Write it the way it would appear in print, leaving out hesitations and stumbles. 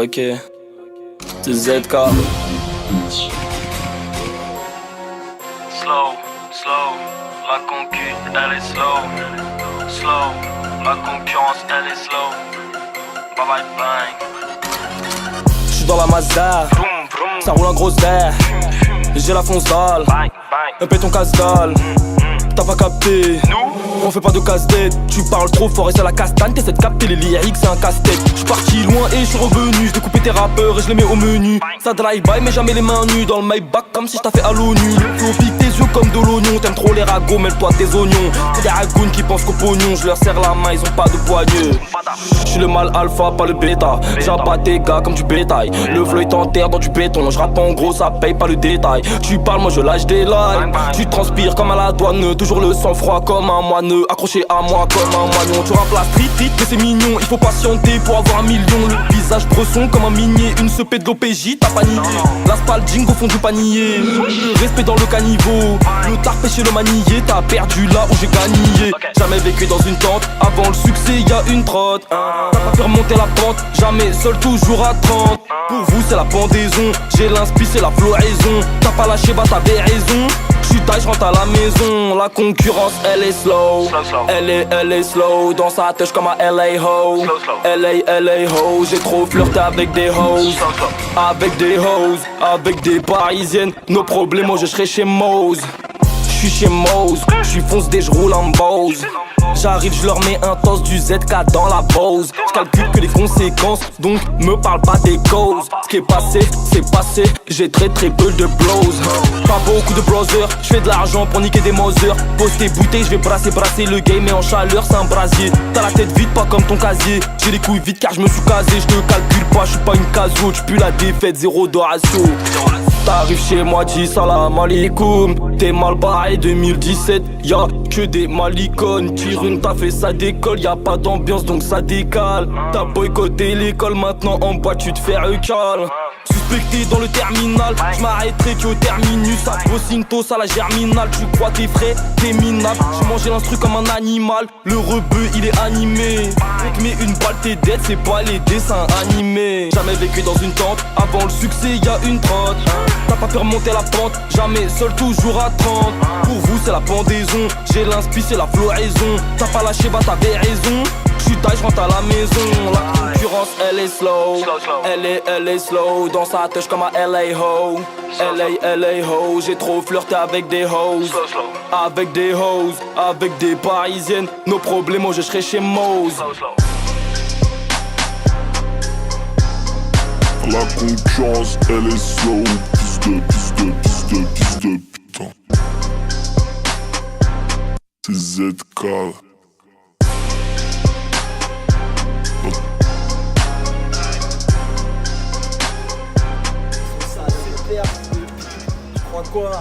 Ok. C'est ZK. Slow, la concu, elle est slow, la concurrence, elle est slow. Bye bye bang. J'suis dans la Mazda, ça roule un gros air. J'ai la fonce dalle, un péton casse-dalle. T'as pas capté, on fait pas de casse-tête. Tu parles trop fort et c'est la castagne. T'essaies de capter les lyrics, c'est un casse-tête. J'suis parti loin et j'suis revenu. J'ai découpé tes rappeurs et je les mets au menu. Ça drive-by mais jamais les mains nues. Dans le Maybach comme si j't'avais fait à l'ONU. Le flow pique tes yeux comme de l'oignon. T'aimes trop les ragots, mêle-toi tes oignons. C'est des ragounes qui pensent qu'au pognon. Je leur serre la main, ils ont pas de poigneux. J'suis le mâle alpha, pas le bêta. J'abat tes gars comme du bétail. Le flow est en terre dans du béton. J'rappe en gros, ça paye pas le détail. Tu parles, moi je lâche des lives. Tu transpires comme à la douane. Toujours le sang froid comme un moineux. Accroché à moi comme un moignon. Tu rappes la street, mais c'est mignon. Il faut patienter pour avoir un million. Le visage bresson comme un minier. Une cepée de l'OPJ, t'as paniqué. L'aspalding au fond du panier. Le respect dans le caniveau. Le tard pêché le manier. T'as perdu là où j'ai gagné. Jamais vécu dans une tente. Avant le succès, y a une trotte. T'as pas fait remonter la pente. Jamais seul, toujours à 30. Pour vous, c'est la pendaison. J'ai l'inspi, c'est la floraison. T'as pas lâché, bah t'avais raison. J'suis taille, j'rentre à la maison. La concurrence, elle est slow. Elle est slow. Dans sa tâche comme à LA Ho. LA Ho. J'ai trop flirté avec des hoes. Avec des hoes. Avec des parisiennes. Nos problèmes, moi je serai chez Mose. J'suis chez Mose. J'suis fonce des j'roule en Bose. J'arrive, je leur mets un toss du ZK dans la pause. J'calcule que les conséquences, donc me parle pas des causes. Ce qui est passé, c'est passé, j'ai très peu de blows. Pas beaucoup de browsers, j'fais de l'argent pour niquer des Mother. Pose tes bouteilles, j'vais brasser le game. Et en chaleur, c'est un brasier. T'as la tête vide, pas comme ton casier. J'ai les couilles vides car je me suis casé. Je te calcule pas, j'suis pas une caso. J'pue la défaite, zéro de ratio. T'arrives chez moi, dis salam alaikum. T'es mal barré 2017, y'a que des malicones. Tire une taf et ça décolle, y'a pas d'ambiance donc ça décale. T'as boycotté l'école, maintenant en boîte tu te fais recal. Suspecté dans le terminal, j'm'arrêterai qu'au terminus. À Bocintos, à la germinale, tu crois t'es frais, t'es minable. J'ai mangé l'instru comme un animal, le rebeu il est animé. On te met une balle, t'es dead, c'est pas les dessins animés. Jamais vécu dans une tente, avant le succès y'a une trotte. T'as pas fait remonter la pente, jamais seul, toujours à 30. Pour vous c'est la pendaison, j'ai l'inspi, c'est la floraison. T'as pas lâché, bah t'avais raison. J'suis taille, j'rentre à la maison. La concurrence elle est slow. Elle est slow. Dans sa tâche comme à LA Ho. LA Ho. J'ai trop flirté avec des hoes. Avec des hoes. Avec des parisiennes. Nos problèmes, moi je serai chez Mose. La concurrence elle est slow. Piste de putain. C'est ZK. Ça, c'est clair. Tu crois quoi?